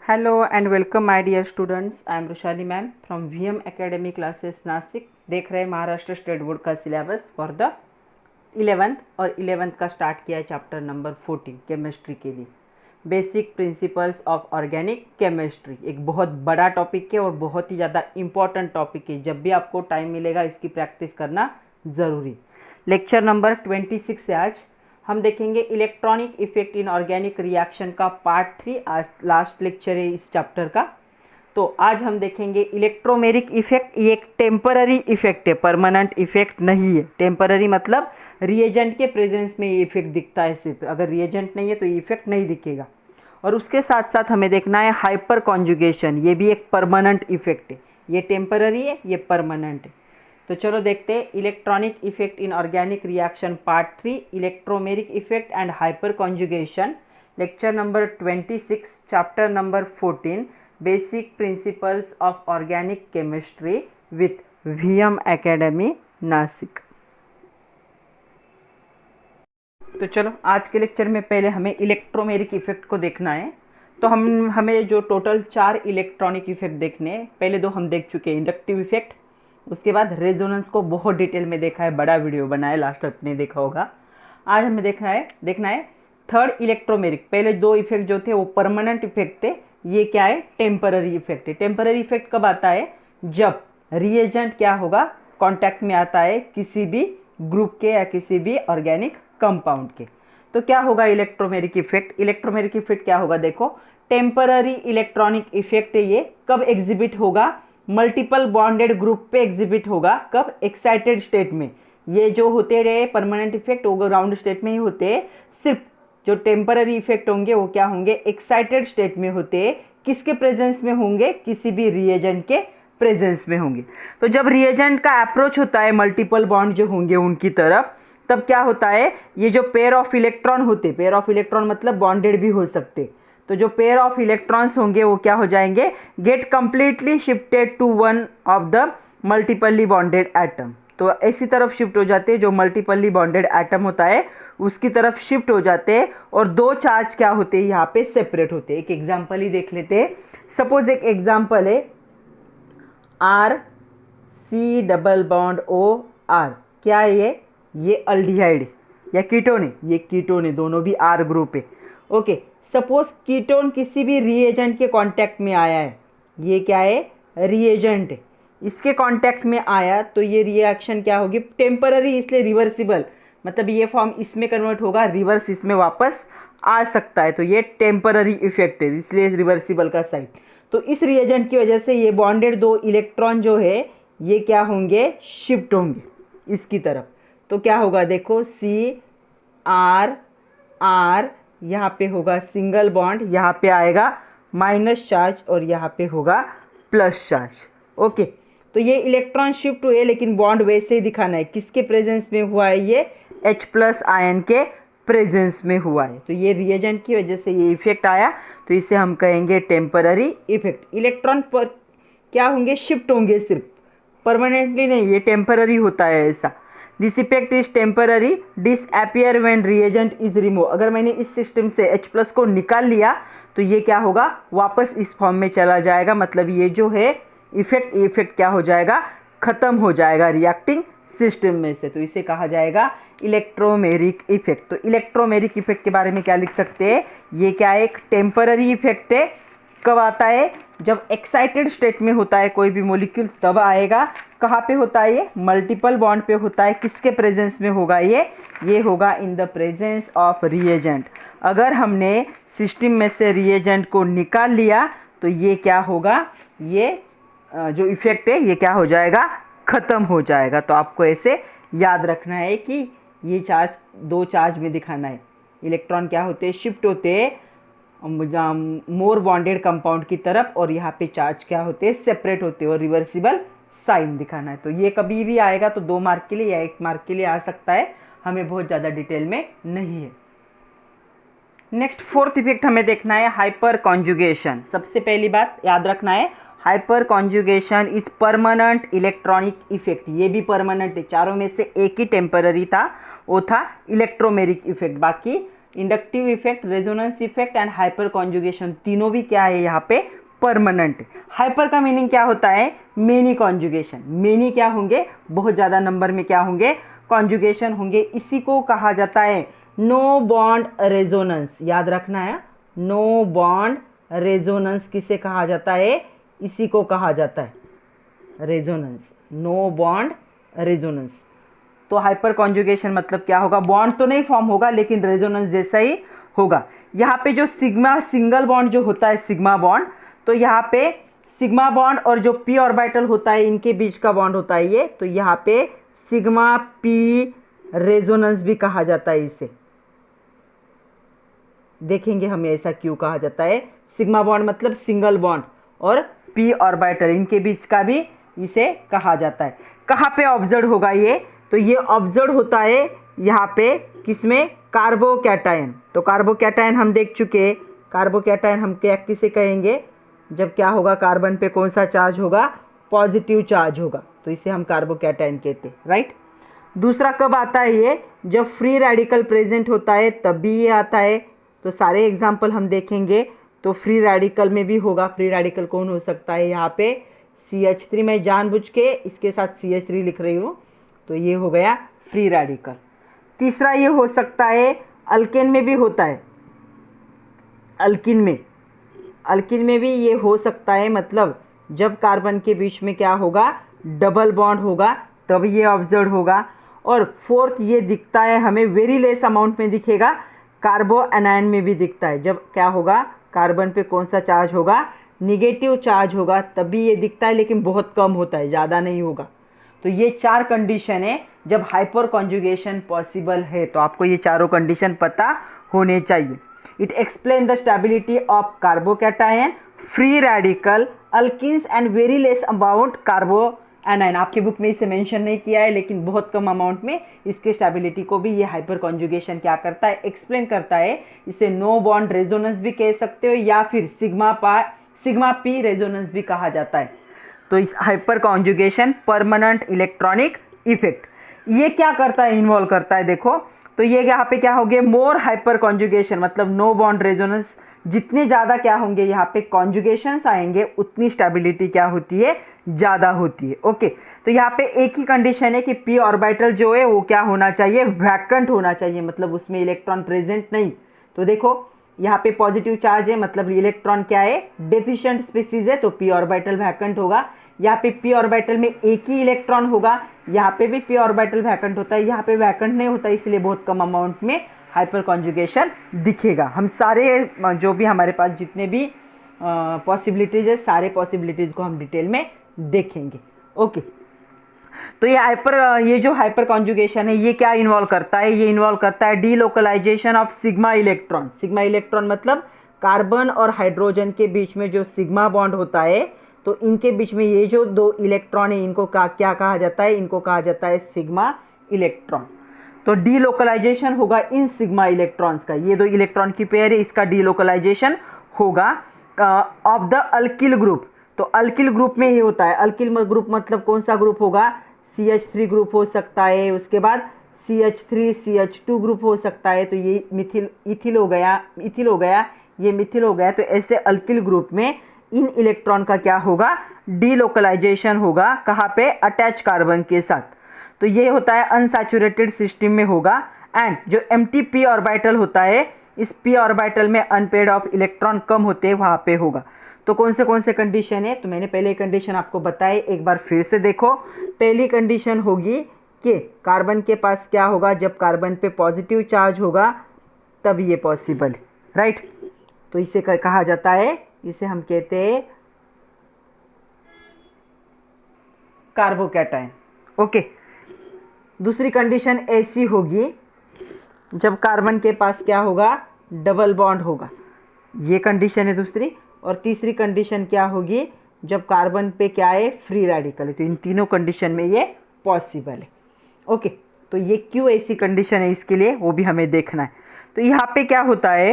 Hello and welcome my dear students. I am Rushali ma'am from VM Academy classes Nashik. देख रहे हैं Maharashtra state board का syllabus for the 11th और 11th का start किया है चैप्टर नंबर 14 केमिस्ट्री के लिए। Basic principles of organic chemistry एक बहुत बड़ा टॉपिक है और बहुत ही ज़्यादा इम्पॉर्टेंट टॉपिक है। जब भी आपको टाइम मिलेगा इसकी प्रैक्टिस करना ज़रूरी। लेक्चर नंबर 26 से आज हम देखेंगे electronic effect in organic reaction का पार्ट 3। आज लास्ट लेक्चर है इस चैप्टर का। तो आज हम देखेंगे इलेक्ट्रोमेरिक इफेक्ट। ये एक टेम्पररी इफेक्ट है, परमानेंट इफेक्ट नहीं है। टेम्पररी मतलब रिएजेंट के प्रेजेंस में ये इफेक्ट दिखता है सिर्फ, अगर रिएजेंट नहीं है तो ये इफेक्ट नहीं दिखेगा। और उसके साथ साथ हमें देखना है हाइपर कॉन्जुगेशन, ये भी एक परमानेंट इफेक्ट है। ये टेम्पररी है, ये परमानेंट है। तो चलो देखते हैं electronic effect in organic reaction part 3 electromeric effect and hyper conjugation, lecture number 26, chapter number 14, basic principles of organic chemistry with VM academy Nashik. तो चलो आज के लेक्चर में पहले हमें इलेक्ट्रोमेरिक इफेक्ट को देखना है। तो हमें जो टोटल 4 इलेक्ट्रॉनिक इफेक्ट देखने हैं, पहले 2 हम देख चुके हैं, इंडक्टिव इफेक्ट, उसके बाद रेजोनेंस को बहुत डिटेल में देखा है, बड़ा वीडियो बनाया, लास्ट आपने देखा होगा। आज हमें देखना है थर्ड इलेक्ट्रोमेरिक। पहले 2 इफेक्ट जो थे वो परमानेंट इफेक्ट थे, ये क्या है, टेम्पररी इफेक्ट है। टेम्पररी इफेक्ट कब आता है, जब रिएजेंट क्या होगा, कांटेक्ट में आता है किसी भी ग्रुप के या किसी भी ऑर्गेनिक कंपाउंड के। तो क्या होगा इलेक्ट्रोमेरिक इफेक्ट। इलेक्ट्रोमेरिक इफेक्ट क्या होगा, देखो टेम्पररी इलेक्ट्रॉनिक इफेक्ट है। ये कब एग्जिबिट होगा, मल्टीपल बॉन्डेड ग्रुप पे एग्जिबिट होगा। कब, एक्साइटेड स्टेट में। ये जो होते रहे परमानेंट इफेक्ट वो ग्राउंड स्टेट में ही होते हैं। सिर्फ जो टेम्पररी इफेक्ट होंगे वो क्या होंगे, एक्साइटेड स्टेट में होते हैं। किसके प्रेजेंस में होंगे, किसी भी रिएजेंट के प्रेजेंस में होंगे। तो जब रिएजेंट का अप्रोच होता है मल्टीपल बॉन्ड जो होंगे उनकी तरफ, तब क्या होता है, ये जो पेयर ऑफ इलेक्ट्रॉन होते, पेयर ऑफ इलेक्ट्रॉन मतलब बॉन्डेड भी हो सकते, तो जो पेयर ऑफ इलेक्ट्रॉन्स होंगे वो क्या हो जाएंगे, get completely shifted to one of the multiply bonded atom. तो ऐसी तरफ शिफ्ट हो जाते हैं, जो मल्टीपली बॉन्डेड एटम होता है उसकी तरफ शिफ्ट हो जाते हैं। और 2 चार्ज क्या होते हैं यहाँ पे, सेपरेट होते हैं। एक एग्जांपल ही देख लेते हैं। सपोज एक एग्जांपल है RC डबल बॉन्ड OR। क्या है ये अल्डिहाइड या कीटोन है, ये कीटोन है, दोनों भी R ग्रुप है। ओके, सपोज कीटोन किसी भी रिएजेंट के कांटेक्ट में आया है, ये क्या है, रिएजेंट है, इसके कांटेक्ट में आया तो ये रिएक्शन क्या होगी, टेम्पररी, इसलिए रिवर्सिबल, मतलब ये फॉर्म इसमें कन्वर्ट होगा, रिवर्स इसमें वापस आ सकता है। तो ये टेम्पररी इफेक्ट है, इसलिए रिवर्सिबल का साइन। तो इस रिएजेंट की वजह से ये बॉन्डेड 2 इलेक्ट्रॉन जो है ये क्या होंगे, शिफ्ट होंगे इसकी तरफ। तो क्या होगा, देखो CR यहाँ पे होगा सिंगल बॉन्ड, यहाँ पे आएगा माइनस चार्ज और यहाँ पे होगा प्लस चार्ज। ओके, तो ये इलेक्ट्रॉन शिफ्ट हुए लेकिन बॉन्ड वैसे ही दिखाना है। किसके प्रेजेंस में हुआ है, ये H+ आयन के प्रेजेंस में हुआ है। तो ये रिएजेंट की वजह से ये इफेक्ट आया, तो इसे हम कहेंगे टेम्पररी इफेक्ट। इलेक्ट्रॉन पर क्या होंगे, शिफ्ट होंगे, सिर्फ परमानेंटली नहीं, ये टेम्पररी होता है ऐसा। This effect is temporary, disappear when reagent is remove. अगर मैंने इस सिस्टम से H+ को निकाल लिया तो ये क्या होगा, वापस इस फॉर्म में चला जाएगा। मतलब ये जो है इफेक्ट क्या हो जाएगा, खत्म हो जाएगा रिएक्टिंग सिस्टम में से। तो इसे कहा जाएगा इलेक्ट्रोमेरिक इफेक्ट। तो इलेक्ट्रोमेरिक इफेक्ट के बारे में क्या लिख सकते हैं, ये क्या है, एक टेम्पररी इफेक्ट है। कब आता है, जब एक्साइटेड स्टेट में होता है कोई भी मॉलिक्यूल, तब आएगा। कहाँ पे होता है ये, मल्टीपल बॉन्ड पे होता है। किसके प्रेजेंस में होगा ये होगा in the presence of reagent. अगर हमने सिस्टम में से रिएजेंट को निकाल लिया तो ये क्या होगा, ये जो इफेक्ट है ये क्या हो जाएगा, ख़त्म हो जाएगा। तो आपको ऐसे याद रखना है कि ये चार्ज 2 चार्ज में दिखाना है। इलेक्ट्रॉन क्या होते हैं, शिफ्ट होते हैं मोर बॉन्डेड कंपाउंड की तरफ, और यहाँ पे चार्ज क्या होते हैं, सेपरेट होते हैं, और रिवर्सिबल साइन दिखाना है। तो ये कभी भी आएगा तो 2 मार्क के लिए या 1 मार्क के लिए आ सकता है, हमें बहुत ज़्यादा डिटेल में नहीं है। नेक्स्ट 4th इफेक्ट हमें देखना है हाइपर कॉन्जुगेशन। सबसे पहली बात याद रखना है, hyper conjugation is permanent electronic effect. ये भी परमानेंट है, चारों में से एक ही टेम्पररी था, वो था इलेक्ट्रोमेरिक इफेक्ट। बाकी inductive effect, resonance effect and hyper conjugation तीनों भी क्या है यहाँ पे परमानेंट। हाइपर का मीनिंग क्या होता है, मेनी कॉन्जुगेशन, मेनी क्या होंगे बहुत ज़्यादा नंबर में क्या होंगे कॉन्जुगेशन होंगे, इसी को कहा जाता है नो बॉन्ड रेजोनेंस। याद रखना है, नो बॉन्ड रेजोनेंस किसे कहा जाता है, इसी को कहा जाता है रेजोनेंस, नो बॉन्ड रेजोनेंस। तो हाइपर कॉन्जुगेशन मतलब क्या होगा, बॉन्ड तो नहीं फॉर्म होगा लेकिन रेजोनेंस जैसा ही होगा। यहाँ पे जो सिग्मा सिंगल बॉन्ड जो होता है सिग्मा बॉन्ड, तो यहाँ पे सिग्मा बॉन्ड और जो पी ऑर्बिटल होता है इनके बीच का बॉन्ड होता है ये, तो यहाँ पे सिग्मा पी रेजोनेंस भी कहा जाता है इसे। देखेंगे हमें ऐसा क्यों कहा जाता है, सिग्मा बॉन्ड मतलब सिंगल बॉन्ड और पी ऑर्बिटल इनके बीच का भी इसे कहा जाता है। कहाँ पे ऑब्जर्व होगा ये, तो ये ऑब्जर्व होता है यहाँ पे किसमें, कार्बोकैटायन। तो कार्बोकैटायन हम देख चुके, कार्बोकैटायन हम क्या किसे कहेंगे, जब क्या होगा कार्बन पे कौन सा चार्ज होगा, पॉजिटिव चार्ज होगा, तो इसे हम कार्बोकैटायन कहते हैं, राइट। दूसरा कब आता है ये, जब फ्री रेडिकल प्रेजेंट होता है तब भी ये आता है। तो सारे एग्जाम्पल हम देखेंगे, तो फ्री रेडिकल में भी होगा। फ्री रेडिकल कौन हो सकता है, यहाँ पे CH3, मैं जानबूझ के इसके साथ CH3 लिख रही हूँ, तो ये हो गया फ्री रेडिकल। तीसरा ये हो सकता है अल्केन में भी होता है, अल्किन में भी ये हो सकता है, मतलब जब कार्बन के बीच में क्या होगा डबल बॉन्ड होगा तब ये ऑब्जर्व होगा। और फोर्थ ये दिखता है हमें वेरी लेस अमाउंट में दिखेगा, कार्बो एनायन में भी दिखता है। जब क्या होगा कार्बन पे कौन सा चार्ज होगा, निगेटिव चार्ज होगा, तभी ये दिखता है, लेकिन बहुत कम होता है, ज़्यादा नहीं होगा। तो ये 4 कंडीशन है जब हाइपर कॉन्जुगेशन पॉसिबल है, तो आपको ये चारों कंडीशन पता होने चाहिए। It explain the stability of carbocation, free radical, alkenes and very less amount carbo anion. आपके बुक में इसे मेंशन नहीं किया है, लेकिन बहुत कम अमाउंट में इसके स्टेबिलिटी को भी ये हाइपर कॉन्जुगेशन क्या करता है, एक्सप्लेन करता है। इसे नो बॉन्ड रेजोनेंस भी कह सकते हो या फिर सिग्मा पी रेजोनेंस भी कहा जाता है। तो इस hyper conjugation permanent electronic effect ये क्या करता है, इन्वॉल्व करता है, देखो तो ये यहाँ पे क्या हो गया, मोर हाइपर कॉन्जुगेशन मतलब नो बॉन्ड रेजोनेंस, जितने ज़्यादा क्या होंगे यहाँ पे कॉन्जुगेशंस आएंगे उतनी स्टेबिलिटी क्या होती है, ज़्यादा होती है। ओके, तो यहाँ पे एक ही कंडीशन है कि पी ऑर्बिटल जो है वो क्या होना चाहिए, वैकेंट होना चाहिए, मतलब उसमें इलेक्ट्रॉन प्रेजेंट नहीं। तो देखो यहाँ पे पॉजिटिव चार्ज है, मतलब इलेक्ट्रॉन क्या है, डेफिशिएंट स्पीसीज है, तो पी ऑर्बिटल वैकेंट होगा। यहाँ पे पी ऑर्बिटल में एक ही इलेक्ट्रॉन होगा, यहाँ पे भी पी ऑर्बिटल वैकेंट होता है, यहाँ पे वैकेंट नहीं होता, इसलिए बहुत कम अमाउंट में हाइपर कॉन्जुगेशन दिखेगा। हम सारे जो भी हमारे पास जितने भी पॉसिबिलिटीज़ है, सारे पॉसिबिलिटीज़ को हम डिटेल में देखेंगे। ओके, तो ये जो हाइपर कॉन्जुगेशन है ये क्या इन्वॉल्व करता है, ये इन्वॉल्व करता है delocalisation of sigma electron. Sigma electron मतलब कार्बन और हाइड्रोजन के बीच में जो सिग्मा बॉन्ड होता है, तो इनके बीच में ये जो 2 इलेक्ट्रॉन है इनको क्या कहा जाता है, इनको कहा जाता है सिग्मा इलेक्ट्रॉन। तो डीलोकलाइजेशन होगा इन सिग्मा इलेक्ट्रॉन्स का, ये 2 इलेक्ट्रॉन की पेयर है, इसका डीलोकलाइजेशन होगा ऑफ द अल्किल ग्रुप। तो अल्किल ग्रुप में ये होता है, अल्किल ग्रुप मतलब कौन सा ग्रुप होगा, CH3 ग्रुप हो सकता है, उसके बाद CH3 CH2 ग्रुप हो सकता है, तो ये इथिल हो गया, ये मिथिल हो गया। तो ऐसे अल्किल ग्रुप में इन इलेक्ट्रॉन का क्या होगा, डीलोकलाइजेशन होगा, कहाँ पे, अटैच कार्बन के साथ। तो ये होता है अनसैचुरेटेड सिस्टम में होगा। एंड जो एम्प्टी पी ऑर्बिटल होता है, इस पी ऑर्बिटल में अनपेड ऑफ इलेक्ट्रॉन कम होते हैं, वहाँ पे होगा। तो कौन से कंडीशन है, तो मैंने पहले कंडीशन आपको बताई, एक बार फिर से देखो। पहली कंडीशन होगी कि कार्बन के पास क्या होगा, जब कार्बन पे पॉजिटिव चार्ज होगा तब ये पॉसिबल है, राइट। तो इसे कहा जाता है, इसे हम कहते हैं कार्बोकैटायन। ओके, दूसरी कंडीशन ऐसी होगी जब कार्बन के पास क्या होगा, डबल बॉन्ड होगा, ये कंडीशन है दूसरी। और तीसरी कंडीशन क्या होगी, जब कार्बन पे क्या है, फ्री रेडिकल है। तो इन तीनों कंडीशन में ये पॉसिबल है। ओके, तो ये क्यों ऐसी कंडीशन है, इसके लिए वो भी हमें देखना है। तो यहाँ पे क्या होता है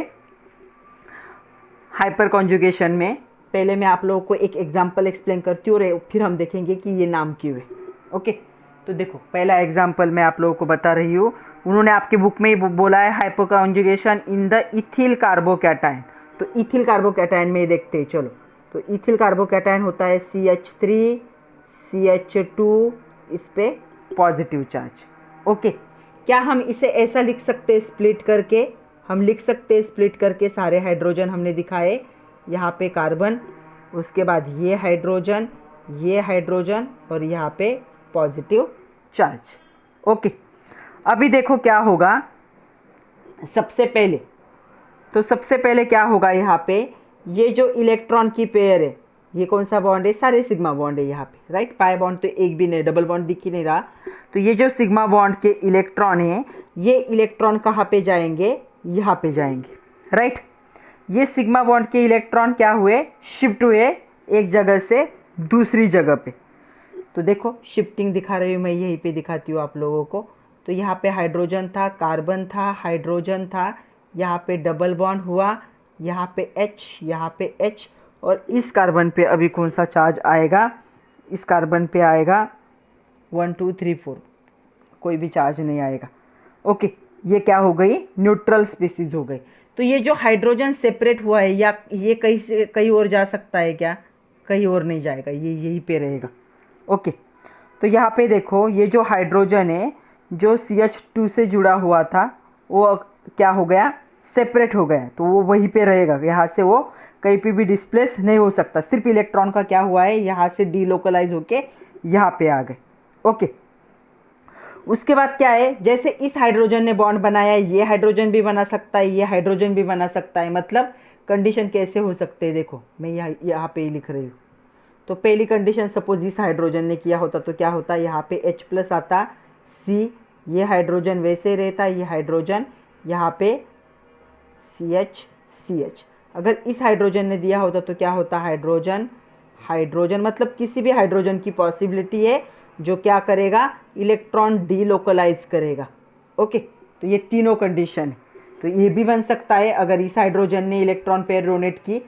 हाइपर कॉन्जुगेशन में, पहले मैं आप लोगों को एक एग्जांपल एक्सप्लेन करती हूँ और फिर हम देखेंगे कि ये नाम क्यों है। ओके, तो देखो पहला एग्जांपल मैं आप लोगों को बता रही हूँ। उन्होंने आपके बुक में ही बोला है हाइपोकॉन्जुगेशन इन द इथिल कार्बोकैटायन। तो इथिल कार्बोकैटायन में देखते हैं चलो। तो इथिल कार्बोकैटायन होता है CH3 CH2, इस पे पॉजिटिव चार्ज। ओके, क्या हम इसे ऐसा लिख सकते हैं स्प्लिट करके? हम लिख सकते हैं स्प्लिट करके, सारे हाइड्रोजन हमने दिखाए, यहाँ पे कार्बन, उसके बाद ये हाइड्रोजन और यहाँ पे पॉजिटिव चार्ज। ओके, अभी देखो क्या होगा। सबसे पहले क्या होगा, यहाँ पे ये जो इलेक्ट्रॉन की पेयर है, ये कौन सा बॉन्ड है? सारे सिग्मा बॉन्ड है यहाँ पे, राइट। पाई बॉन्ड तो एक भी नहीं, डबल बॉन्ड दिख ही नहीं रहा। तो ये जो सिग्मा बॉन्ड के इलेक्ट्रॉन है, ये इलेक्ट्रॉन कहाँ पे जाएंगे? यहाँ पे जाएंगे, राइट। ये सिग्मा बॉन्ड के इलेक्ट्रॉन क्या हुए? शिफ्ट हुए एक जगह से दूसरी जगह पे। तो देखो शिफ्टिंग दिखा रही हूँ मैं, यहीं पे दिखाती हूँ आप लोगों को। तो यहाँ पे हाइड्रोजन था, कार्बन था, हाइड्रोजन था, यहाँ पे डबल बॉन्ड हुआ, यहाँ पे H, और इस कार्बन पे अभी कौन सा चार्ज आएगा? इस कार्बन पे आएगा 1 2 3 4, कोई भी चार्ज नहीं आएगा। ओके, ये क्या हो गई? न्यूट्रल स्पीसीज हो गई। तो ये जो हाइड्रोजन सेपरेट हुआ है, या ये कहीं से कहीं और जा सकता है क्या? कहीं और नहीं जाएगा, ये यहीं पे रहेगा। ओके, तो यहाँ पे देखो ये जो हाइड्रोजन है, जो CH2 से जुड़ा हुआ था, वो क्या हो गया? सेपरेट हो गया। तो वो वहीं पे रहेगा, यहाँ से वो कहीं पे भी डिस्प्लेस नहीं हो सकता। सिर्फ इलेक्ट्रॉन का क्या हुआ है, यहाँ से डीलोकलाइज होके यहाँ पे आ गए। ओके, उसके बाद क्या है, जैसे इस हाइड्रोजन ने बॉन्ड बनाया, ये हाइड्रोजन भी बना सकता है, ये हाइड्रोजन भी बना सकता है। मतलब कंडीशन कैसे हो सकते हैं, देखो मैं यहाँ पे ही लिख रही हूँ। तो पहली कंडीशन, सपोज इस हाइड्रोजन ने किया होता तो क्या होता? यहाँ पे H+ आता, C, ये हाइड्रोजन वैसे रहता, ये हाइड्रोजन यहाँ पे CH। अगर इस हाइड्रोजन ने दिया होता तो क्या होता? हाइड्रोजन मतलब किसी भी हाइड्रोजन की पॉसिबिलिटी है जो क्या करेगा? इलेक्ट्रॉन डीलोकलाइज करेगा। ओके, तो ये तीनों कंडीशन है। तो ये भी बन सकता है अगर इस हाइड्रोजन ने इलेक्ट्रॉन पेयर डोनेट की,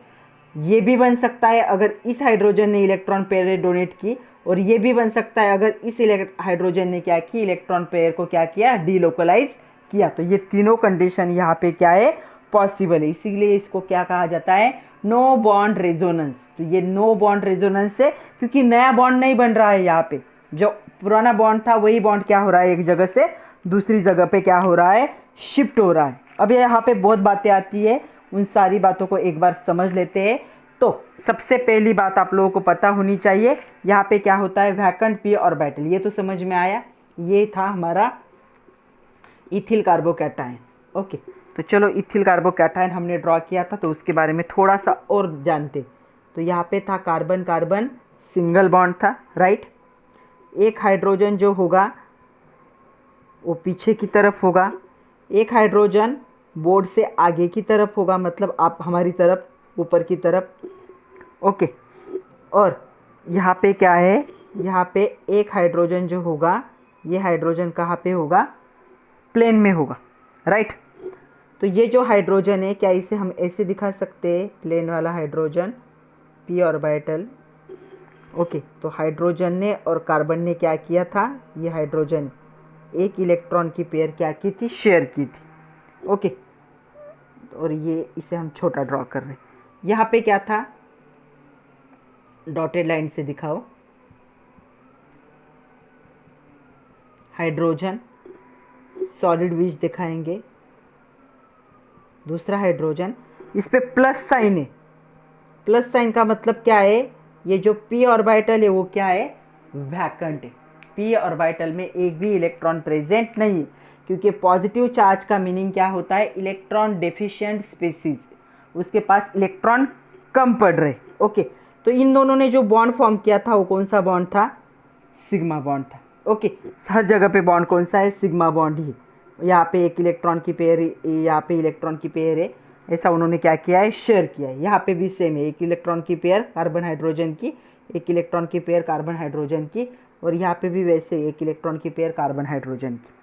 ये भी बन सकता है अगर इस हाइड्रोजन ने इलेक्ट्रॉन पेयर डोनेट की, और ये भी बन सकता है अगर इस हाइड्रोजन ने क्या की? इलेक्ट्रॉन पेयर को क्या किया? डीलोकलाइज किया। तो ये तीनों कंडीशन यहाँ पे क्या है? पॉसिबल है। इसीलिए इसको क्या कहा जाता है? No bond resonance. तो ये नो बॉन्ड रेजोनेंस है क्योंकि नया बॉन्ड नहीं बन रहा है। यहाँ पे जो पुराना बॉन्ड था वही बॉन्ड क्या हो रहा है? एक जगह से दूसरी जगह पे क्या हो रहा है? शिफ्ट हो रहा है। अब यहाँ पे बहुत बातें आती है, उन सारी बातों को एक बार समझ लेते हैं। तो सबसे पहली बात आप लोगों को पता होनी चाहिए, यहाँ पे क्या होता है? Vacant p orbital. ये तो समझ में आया, ये था हमारा इथिल कार्बोकैटायन। ओके, तो चलो इथिल कार्बोकैटायन हमने ड्रॉ किया था, तो उसके बारे में थोड़ा सा और जानते। तो यहाँ पे था कार्बन कार्बन, सिंगल बॉन्ड था, राइट। एक हाइड्रोजन जो होगा वो पीछे की तरफ होगा, एक हाइड्रोजन बोर्ड से आगे की तरफ होगा, मतलब आप हमारी तरफ, ऊपर की तरफ। ओके, और यहाँ पे क्या है? यहाँ पे एक हाइड्रोजन जो होगा, ये हाइड्रोजन कहाँ पे होगा? प्लेन में होगा, राइट। तो ये जो हाइड्रोजन है, क्या इसे हम ऐसे दिखा सकते हैं? प्लेन वाला हाइड्रोजन, p ऑर्बिटल। ओके, तो हाइड्रोजन ने और कार्बन ने क्या किया था? ये हाइड्रोजन एक इलेक्ट्रॉन की पेयर क्या की थी? शेयर की थी। ओके, और ये इसे हम छोटा ड्रॉ कर रहे हैं। यहाँ पे क्या था? डॉटेड लाइन से दिखाओ। हाइड्रोजन सॉलिड बीज दिखाएंगे, दूसरा हाइड्रोजन, इस पे प्लस साइन है। प्लस साइन का मतलब क्या है? ये जो p ऑर्बिटल है वो क्या है? वैकेंट है। p ऑर्बिटल में एक भी इलेक्ट्रॉन प्रेजेंट नहीं है, क्योंकि पॉजिटिव चार्ज का मीनिंग क्या होता है? इलेक्ट्रॉन डेफिशिएंट स्पीसीज, उसके पास इलेक्ट्रॉन कम पड़ रहे। ओके, तो इन दोनों ने जो बॉन्ड फॉर्म किया था वो कौन सा बॉन्ड था? सिग्मा बॉन्ड था। ओके, हर जगह पे बॉन्ड कौन सा है? सिग्मा बॉन्ड ही। यहाँ पे एक इलेक्ट्रॉन की पेयर, यहाँ पे इलेक्ट्रॉन की पेयर है, ऐसा उन्होंने क्या किया है? शेयर किया है। यहाँ पे भी सेम है, एक इलेक्ट्रॉन की पेयर कार्बन हाइड्रोजन की, एक इलेक्ट्रॉन की पेयर कार्बन हाइड्रोजन की, और यहाँ पे भी वैसे एक इलेक्ट्रॉन की पेयर कार्बन हाइड्रोजन की।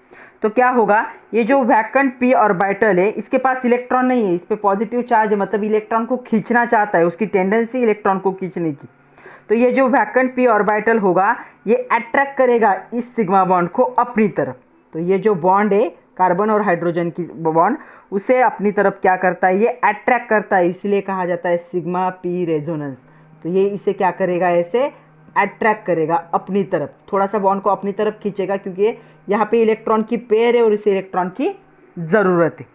तो क्या होगा? ये जो वैकेंट p ऑर्बिटल है, इसके पास इलेक्ट्रॉन नहीं है, इस पर पॉजिटिव चार्ज है, मतलब इलेक्ट्रॉन को खींचना चाहता है, उसकी टेंडेंसी इलेक्ट्रॉन को खींचने की। तो ये जो वैकेंट p ऑर्बिटल होगा, ये अट्रैक्ट करेगा इस सिग्मा बॉन्ड को अपनी तरफ। तो ये जो बॉन्ड है कार्बन और हाइड्रोजन की बॉन्ड, उसे अपनी तरफ क्या करता है, ये अट्रैक्ट करता है, इसलिए कहा जाता है सिग्मा पी रेजोनेंस। तो ये इसे क्या करेगा, ऐसे अट्रैक्ट करेगा अपनी तरफ, थोड़ा सा बॉन्ड को अपनी तरफ खींचेगा, क्योंकि यहाँ पे इलेक्ट्रॉन की पेयर है और इसे इलेक्ट्रॉन की ज़रूरत है।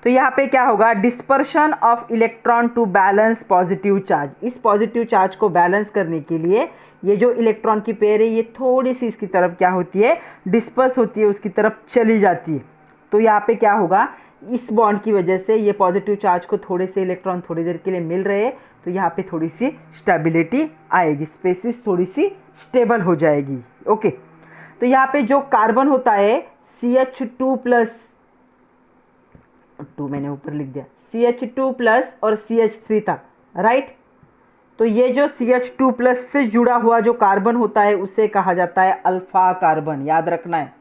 तो यहाँ पे क्या होगा, dispersion of electron to balance positive charge. इस पॉजिटिव चार्ज को बैलेंस करने के लिए ये जो इलेक्ट्रॉन की पेयर है ये थोड़ी सी इसकी तरफ क्या होती है, डिस्पर्स होती है, उसकी तरफ चली जाती है। तो यहाँ पे क्या होगा, इस बॉन्ड की वजह से ये पॉजिटिव चार्ज को थोड़े से इलेक्ट्रॉन थोड़ी देर के लिए मिल रहे हैं, तो यहाँ पे थोड़ी सी स्टेबिलिटी आएगी, स्पेसिस थोड़ी सी स्टेबल हो जाएगी। ओके, तो यहाँ पे जो कार्बन होता है CH2+, मैंने ऊपर लिख दिया, CH2+ और CH3 था, राइट। तो ये जो CH2+ से जुड़ा हुआ जो कार्बन होता है उसे कहा जाता है अल्फा कार्बन, याद रखना है।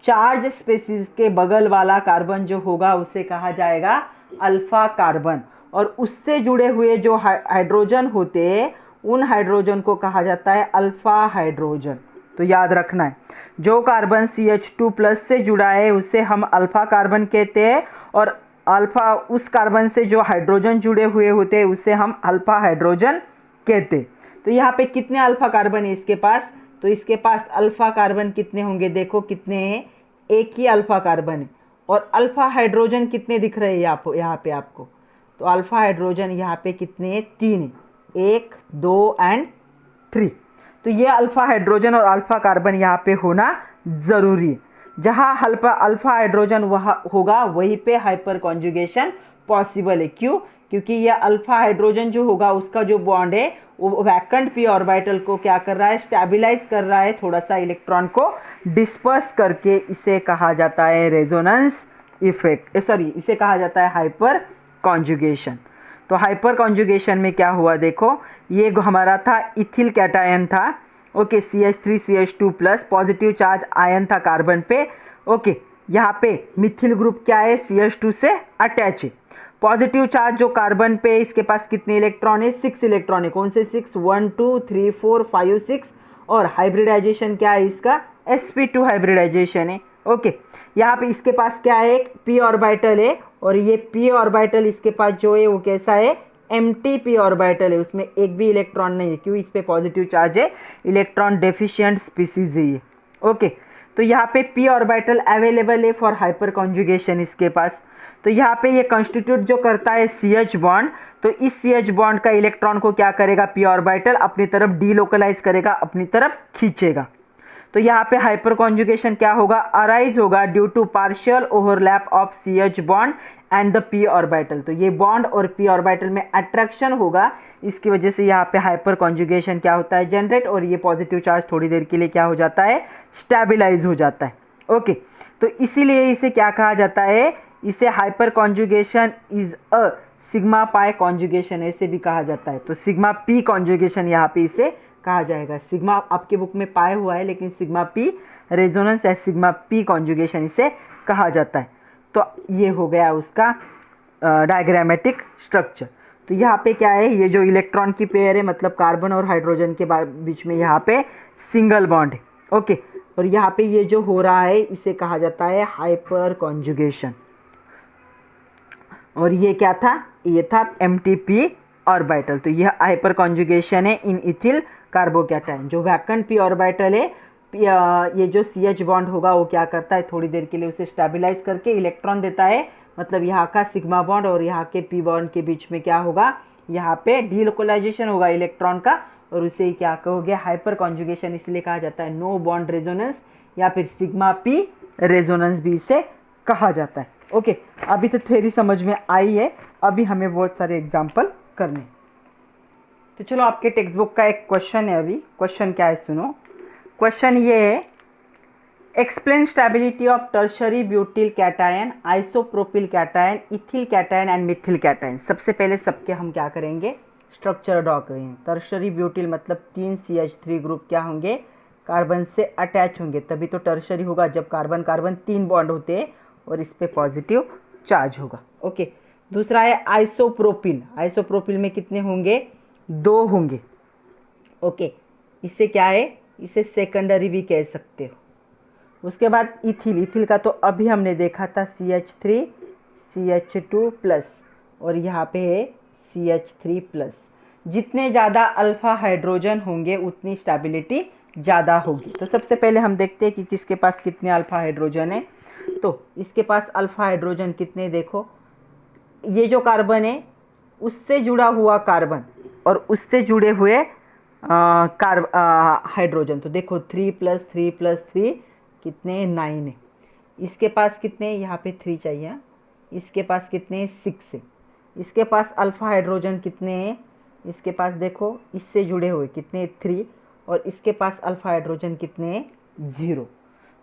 चार्ज स्पेसिस के बगल वाला कार्बन जो होगा उसे कहा जाएगा अल्फा कार्बन, और उससे जुड़े हुए जो हाइड्रोजन होते हैं उन हाइड्रोजन को कहा जाता है अल्फा हाइड्रोजन। तो याद रखना है, जो कार्बन CH2+ से जुड़ा है उसे हम अल्फा कार्बन कहते हैं, और अल्फा उस कार्बन से जो हाइड्रोजन जुड़े हुए होते हैं उसे हम अल्फा हाइड्रोजन कहते हैं। तो यहाँ पे कितने अल्फा कार्बन है इसके पास, तो इसके पास अल्फा कार्बन कितने होंगे, देखो कितने हैं, एक ही अल्फा कार्बन है। और अल्फा हाइड्रोजन कितने दिख रहे हैं यहाँ पे आपको, तो अल्फा हाइड्रोजन यहाँ पे कितने हैं, 3 है, 1 2 एंड 3। तो ये अल्फा हाइड्रोजन और अल्फा कार्बन यहाँ पे होना ज़रूरी है। जहाँ अल्फा हाइड्रोजन वहाँ होगा वहीं पे हाइपर कॉन्जुगेशन पॉसिबल है। क्यों, क्योंकि ये अल्फा हाइड्रोजन जो होगा उसका जो बॉन्ड है वो वैकेंट पी ऑर्बिटल को क्या कर रहा है, स्टेबलाइज कर रहा है, थोड़ा सा इलेक्ट्रॉन को डिस्पर्स करके। इसे कहा जाता है रेजोनेंस इफेक्ट, सॉरी इसे कहा जाता है हाइपर कॉन्जुगेशन। तो हाइपर कॉन्जुगेशन में क्या हुआ, देखो ये हमारा था इथिल कैटायन था, okay, CH3CH2+, positive charge ion था कार्बन पे। ओके, यहाँ पे मिथिल ग्रुप क्या है, CH2 से अटैच है। पॉजिटिव चार्ज जो कार्बन पे, इसके पास कितने इलेक्ट्रॉन है, 6 इलेक्ट्रॉन है। कौन से 6, 1 2 3 4 5 6, और हाइब्रिडाइजेशन क्या है इसका, sp2 हाइब्रिडाइजेशन है। ओके, यहाँ पे इसके पास क्या है, एक p ऑर्बिटल है, और ये p ऑर्बिटल इसके पास जो है वो कैसा है, एम्प्टी p ऑर्बिटल है, उसमें एक भी इलेक्ट्रॉन नहीं है। क्यों, इस पे पॉजिटिव चार्ज है, इलेक्ट्रॉन डेफिशिएंट स्पीसीज है ये। ओके, तो यहाँ पे p ऑर्बिटल अवेलेबल है फॉर हाइपर कॉन्जुगेशन इसके पास। तो यहाँ पे ये कॉन्स्टिट्यूट जो करता है CH बॉन्ड, तो इस CH बॉन्ड का इलेक्ट्रॉन को क्या करेगा, p ऑर्बिटल अपनी तरफ डीलोकलाइज करेगा, अपनी तरफ खींचेगा। तो यहाँ पे हाइपर कॉन्जुगेशन क्या होगा, अराइज होगा due to partial overlap of CH bond and the p orbital. तो ये बॉन्ड और p ऑर्बिटल में अट्रैक्शन होगा, इसकी वजह से यहाँ पे हाइपर कॉन्जुगेशन क्या होता है, जनरेट, और ये पॉजिटिव चार्ज थोड़ी देर के लिए क्या हो जाता है, स्टेबलाइज हो जाता है। ओके, तो इसीलिए इसे क्या कहा जाता है, इसे hyper conjugation is a sigma pi conjugation ऐसे भी कहा जाता है। तो सिग्मा p कॉन्जुगेशन यहाँ पे इसे कहा जाएगा। सिग्मा आपके बुक में पाए हुआ है, लेकिन सिग्मा p रेजोनेंस या सिग्मा p कॉन्जुगेशन इसे कहा जाता है। तो ये हो गया उसका डायग्रामेटिक स्ट्रक्चर। तो यहाँ पे क्या है, ये जो इलेक्ट्रॉन की पेयर है, मतलब कार्बन और हाइड्रोजन के बीच में यहाँ पे सिंगल बॉन्ड है। ओके, और यहाँ पे ये जो हो रहा है इसे कहा जाता है हाइपर कॉन्जुगेशन। और ये क्या था, ये था MTP ऑर्बिटल। तो यह हाइपर कॉन्जुगेशन है इन इथिल कार्बोकैटायन। जो वैकेंट p ऑर्बिटल है, ये जो CH बॉन्ड होगा वो क्या करता है, थोड़ी देर के लिए उसे स्टेबलाइज करके इलेक्ट्रॉन देता है, मतलब यहाँ का सिग्मा बॉन्ड और यहाँ के p बॉन्ड के बीच में क्या होगा, यहाँ पे डीलोकलाइजेशन होगा इलेक्ट्रॉन का, और उसे क्या कहोगे, हाइपर कॉन्जुगेशन। इसलिए कहा जाता है नो बॉन्ड रेजोनेंस, या फिर सिग्मा p रेजोनेंस भी इसे कहा जाता है। ओके, अभी तो थ्योरी समझ में आई है, अभी हमें बहुत सारे एग्जाम्पल करने। तो चलो, आपके टेक्स्ट बुक का एक क्वेश्चन है। अभी क्वेश्चन क्या है सुनो। क्वेश्चन ये है, explain stability of tertiary butyl cation, isopropyl cation, ethyl cation and Mithil cation. सबसे पहले सबके हम क्या करेंगे, स्ट्रक्चर ड्रॉ करेंगे। टर्शरी ब्यूटिल मतलब 3 CH3 ग्रुप क्या होंगे, कार्बन से अटैच होंगे, तभी तो टर्शरी होगा जब कार्बन कार्बन 3 बॉन्ड होते हैं और इस पे पॉजिटिव चार्ज होगा। ओके, दूसरा है आइसोप्रोपिल। आइसोप्रोपिल में कितने होंगे, 2 होंगे। ओके, इससे क्या है, इसे सेकेंडरी भी कह सकते हो। उसके बाद इथिल, इथिल का तो अभी हमने देखा था CH3 CH2 प्लस और यहाँ पे है CH3 प्लस। जितने ज़्यादा अल्फ़ा हाइड्रोजन होंगे उतनी स्टेबिलिटी ज़्यादा होगी। तो सबसे पहले हम देखते हैं कि किसके पास कितने अल्फ़ा हाइड्रोजन है। तो इसके पास अल्फ़ा हाइड्रोजन कितने, देखो ये जो कार्बन है उससे जुड़ा हुआ कार्बन और उससे जुड़े हुए हाइड्रोजन, तो देखो 3+3+3 कितने 9 है। इसके पास कितने, यहाँ पे 3 चाहिए, इसके पास कितने 6 है। इसके पास अल्फ़ा हाइड्रोजन कितने हैं, इसके पास देखो इससे जुड़े हुए कितने 3 और इसके पास अल्फ़ा हाइड्रोजन कितने 0।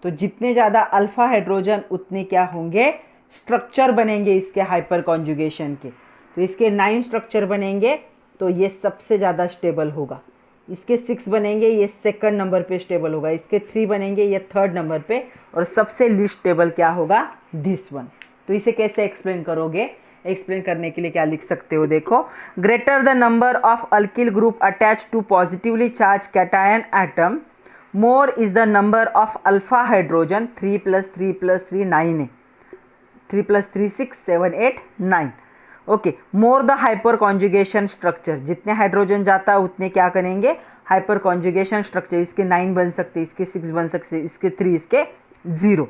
तो जितने ज़्यादा अल्फ़ा हाइड्रोजन उतने क्या होंगे, स्ट्रक्चर बनेंगे इसके हाइपर कॉन्जुगेशन के। तो इसके 9 स्ट्रक्चर बनेंगे तो ये सबसे ज़्यादा स्टेबल होगा। इसके 6 बनेंगे ये सेकंड नंबर पे स्टेबल होगा। इसके 3 बनेंगे ये थर्ड नंबर पे। और सबसे लीस्ट स्टेबल क्या होगा, दिस वन। तो इसे कैसे एक्सप्लेन करोगे, एक्सप्लेन करने के लिए क्या लिख सकते हो, देखो greater the number of alkyl group attach to positively charge cation atom more is the number of alpha hydrogen. 3+3+3 9 है, 3+3 6 7 8 9। Okay, more the hyperconjugation structure, जितने हाइड्रोजन जाता है उतने क्या करेंगे, हाइपर कॉन्जुगेशन स्ट्रक्चर। इसके 9 बन सकते, इसके 6 बन सकते, इसके 3, इसके 0।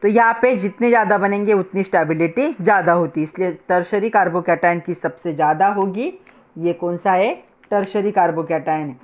तो यहाँ पे जितने ज़्यादा बनेंगे उतनी स्टेबिलिटी ज़्यादा होती है, इसलिए टर्शरी कार्बोकैटायन की सबसे ज़्यादा होगी। ये कौन सा है, टर्शरी कार्बोकैटायन है।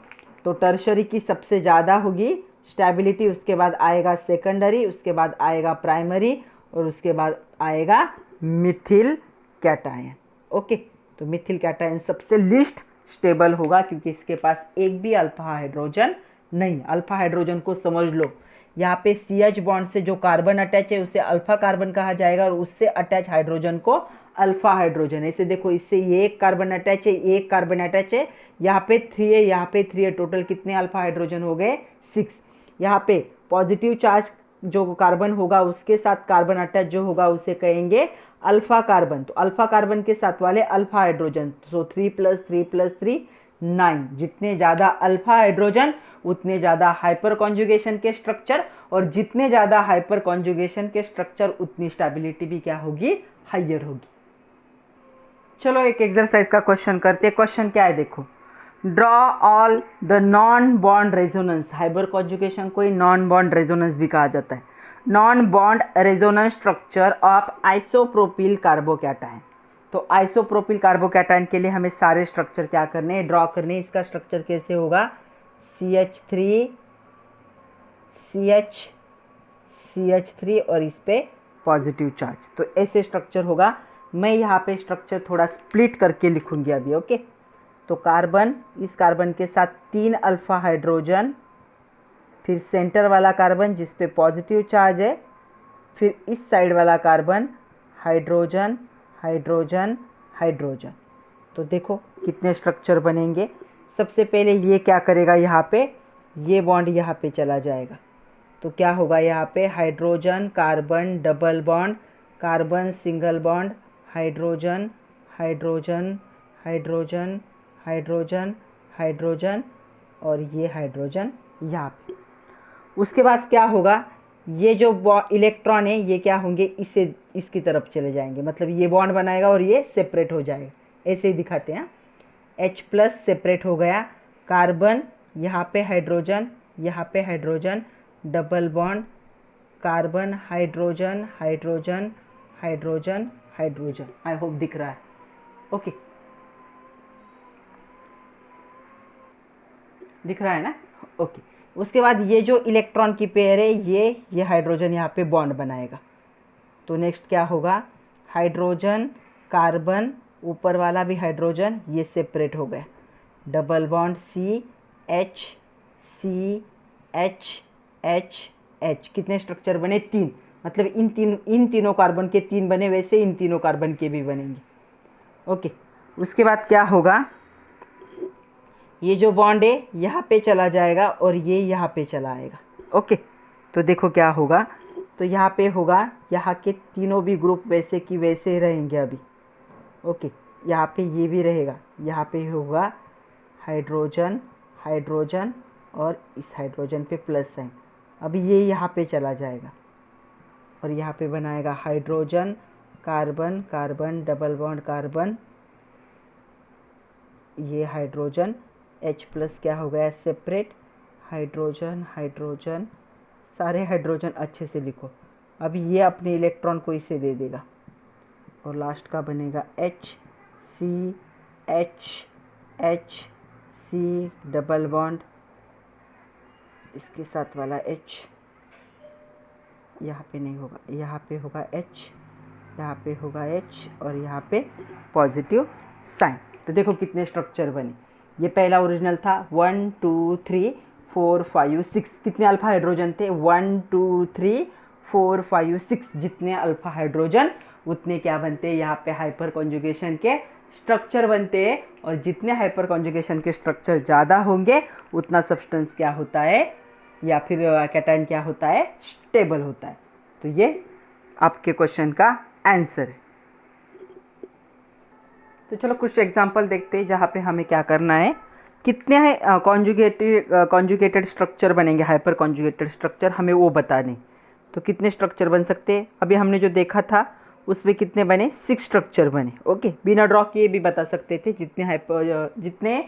तो टर्शरी की सबसे ज़्यादा होगी स्टेबिलिटी, उसके बाद आएगा सेकेंडरी, उसके बाद आएगा प्राइमरी और उसके बाद आएगा मिथिल कैटायन। ओके, तो मिथिल कैटायन सबसे लीस्ट स्टेबल होगा क्योंकि इसके पास एक भी अल्फा हाइड्रोजन नहीं। अल्फा हाइड्रोजन को समझ लो, यहाँ पे CH बॉन्ड से जो कार्बन अटैच है उसे अल्फा कार्बन कहा जाएगा और उससे अटैच हाइड्रोजन को अल्फा हाइड्रोजन। ऐसे देखो इससे ये एक कार्बन अटैच है, एक कार्बन अटैच है, यहाँ पे 3 है, यहाँ पे 3 है, टोटल कितने अल्फा हाइड्रोजन हो गए 6। यहाँ पे पॉजिटिव चार्ज जो कार्बन होगा उसके साथ कार्बन अटैच जो होगा उसे कहेंगे अल्फा कार्बन। तो अल्फा कार्बन के साथ वाले अल्फा हाइड्रोजन, तो 3+3+3 9। जितने ज़्यादा अल्फा हाइड्रोजन उतने ज़्यादा हाइपर कॉन्जुगेशन के स्ट्रक्चर और जितने ज़्यादा हाइपर कॉन्जुगेशन के स्ट्रक्चर उतनी स्टेबिलिटी भी क्या होगी, हाइयर होगी। चलो एक एक्सरसाइज का क्वेश्चन करते हैं। क्वेश्चन क्या है, देखो draw all the non bond resonance. Hyper conjugation को नॉन बॉन्ड रेजोनेंस भी कहा जाता है। Non bond resonance structure of isopropyl carbocation. तो आइसोप्रोपिल कार्बोकैटायन के लिए हमें सारे स्ट्रक्चर क्या करने हैं, ड्रॉ करने हैं। इसका स्ट्रक्चर कैसे होगा, CH3 CH CH3 और इस पे पॉजिटिव चार्ज। तो ऐसे स्ट्रक्चर होगा। मैं यहाँ पे स्ट्रक्चर थोड़ा स्प्लिट करके लिखूंगी अभी। ओके, तो कार्बन, इस कार्बन के साथ 3 अल्फा हाइड्रोजन, फिर सेंटर वाला कार्बन जिस पे पॉजिटिव चार्ज है, फिर इस साइड वाला कार्बन हाइड्रोजन हाइड्रोजन हाइड्रोजन। तो देखो कितने स्ट्रक्चर बनेंगे। सबसे पहले ये क्या करेगा, यहाँ पे ये बॉन्ड यहाँ पे चला जाएगा। तो क्या होगा, यहाँ पे hydrogen carbon double bond, carbon single bond, hydrogen hydrogen hydrogen hydrogen hydrogen और ये हाइड्रोजन यहाँ पे। उसके बाद क्या होगा, ये जो इलेक्ट्रॉन है ये क्या होंगे, इसे इसकी तरफ चले जाएंगे, मतलब ये बॉन्ड बनाएगा और ये सेपरेट हो जाएगा। ऐसे ही दिखाते हैं। H+ सेपरेट हो गया, कार्बन यहाँ पे हाइड्रोजन, यहाँ पे hydrogen, double bond, carbon hydrogen hydrogen hydrogen hydrogen. I hope दिख रहा है। ओके, दिख रहा है ना। ओके, उसके बाद ये जो इलेक्ट्रॉन की पेयर है ये हाइड्रोजन यहाँ पे बॉन्ड बनाएगा। तो नेक्स्ट क्या होगा, हाइड्रोजन कार्बन, ऊपर वाला भी हाइड्रोजन, ये सेपरेट हो गया, double bond CH CH H H। कितने स्ट्रक्चर बने, 3। मतलब इन तीनों कार्बन के 3 बने, वैसे इन तीनों कार्बन के भी बनेंगे। ओके, उसके बाद क्या होगा, ये जो बॉन्ड है यहाँ पे चला जाएगा और ये यहाँ पे चला आएगा। ओके, तो देखो क्या होगा, तो यहाँ पे होगा, यहाँ के तीनों भी ग्रुप वैसे की वैसे रहेंगे अभी। ओके, यहाँ पे ये भी रहेगा, यहाँ पे होगा हाइड्रोजन हाइड्रोजन और इस हाइड्रोजन पे प्लस साइन, अभी ये यहाँ पे चला जाएगा और यहाँ पे बनाएगा hydrogen, carbon, carbon, double bond carbon, ये हाइड्रोजन, H+ क्या हो गया सेपरेट, हाइड्रोजन, हाइड्रोजन, सारे हाइड्रोजन अच्छे से लिखो। अब ये अपने इलेक्ट्रॉन को इसे दे देगा और लास्ट का बनेगा HCH डबल बॉन्ड, इसके साथ वाला H यहाँ पे नहीं होगा, यहाँ पे होगा H, यहाँ पे होगा H और यहाँ पे पॉजिटिव साइन। तो देखो कितने स्ट्रक्चर बने। ये पहला ओरिजिनल था 1 2 3 4 5 6, कितने अल्फा हाइड्रोजन थे 1 2 3 4 5 6, जितने अल्फा हाइड्रोजन उतने क्या बनते हैं यहाँ पे हाइपर कॉन्जुगेशन के स्ट्रक्चर बनते हैं, और जितने हाइपर कॉन्जुगेशन के स्ट्रक्चर ज़्यादा होंगे उतना सब्सटेंस क्या होता है या फिर कैटायन क्या होता है, स्टेबल होता है। तो ये आपके क्वेश्चन का आंसर है। तो चलो कुछ एग्जांपल देखते हैं जहाँ पे हमें क्या करना है, कितने कॉन्जुगेटेड स्ट्रक्चर बनेंगे, हाइपर कॉन्जुगेटेड स्ट्रक्चर हमें वो बताने। तो कितने स्ट्रक्चर बन सकते हैं, अभी हमने जो देखा था उसमें कितने बने, 6 स्ट्रक्चर बने। ओके, बिना ड्रॉ किए भी बता सकते थे, जितने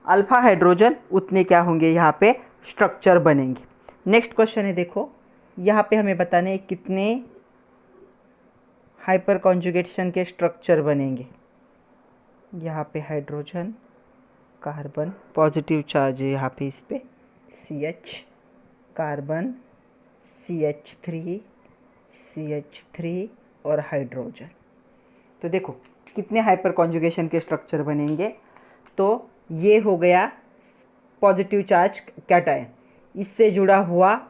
अल्फा हाइड्रोजन उतने क्या होंगे यहाँ पे स्ट्रक्चर बनेंगे। नेक्स्ट क्वेश्चन है, देखो यहाँ पे हमें बताने कितने हाइपर कॉन्जुगेशन के स्ट्रक्चर बनेंगे। यहाँ पे हाइड्रोजन, कार्बन, पॉजिटिव चार्ज है यहाँ पे इस पे, CH, कार्बन, CH3 और हाइड्रोजन। तो देखो कितने हाइपर कॉन्जुगेशन के स्ट्रक्चर बनेंगे। तो ये हो गया पॉजिटिव चार्ज कैटायन, इससे जुड़ा हुआ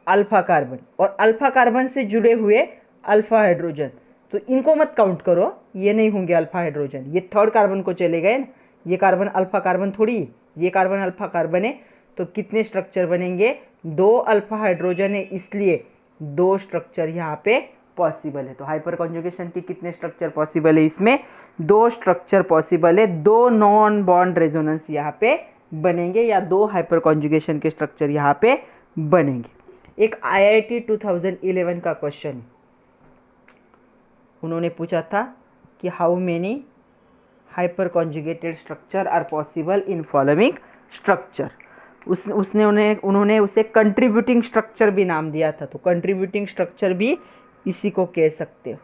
अल्फा कार्बन और अल्फा कार्बन से जुड़े हुए अल्फा हाइड्रोजन। तो इनको मत काउंट करो, ये नहीं होंगे अल्फा हाइड्रोजन, ये थर्ड कार्बन को चले गए ना, ये कार्बन अल्फा कार्बन थोड़ी, ये कार्बन अल्फा कार्बन है। तो कितने स्ट्रक्चर बनेंगे, 2 अल्फा हाइड्रोजन है, इसलिए 2 स्ट्रक्चर यहाँ पे पॉसिबल है। तो हाइपर कॉन्जुगेशन के कितने स्ट्रक्चर पॉसिबल है, इसमें 2 स्ट्रक्चर पॉसिबल है, 2 नॉन बॉन्ड रेजोनेंस यहाँ पे बनेंगे या 2 हाइपर कॉन्जुगेशन के स्ट्रक्चर यहाँ पे बनेंगे। एक IIT 2011 का क्वेश्चन है, उन्होंने पूछा था कि how many hyperconjugated structure are possible in following structure. उन्होंने उसे कंट्रीब्यूटिंग स्ट्रक्चर भी नाम दिया था। तो कंट्रीब्यूटिंग स्ट्रक्चर भी इसी को कह सकते हो।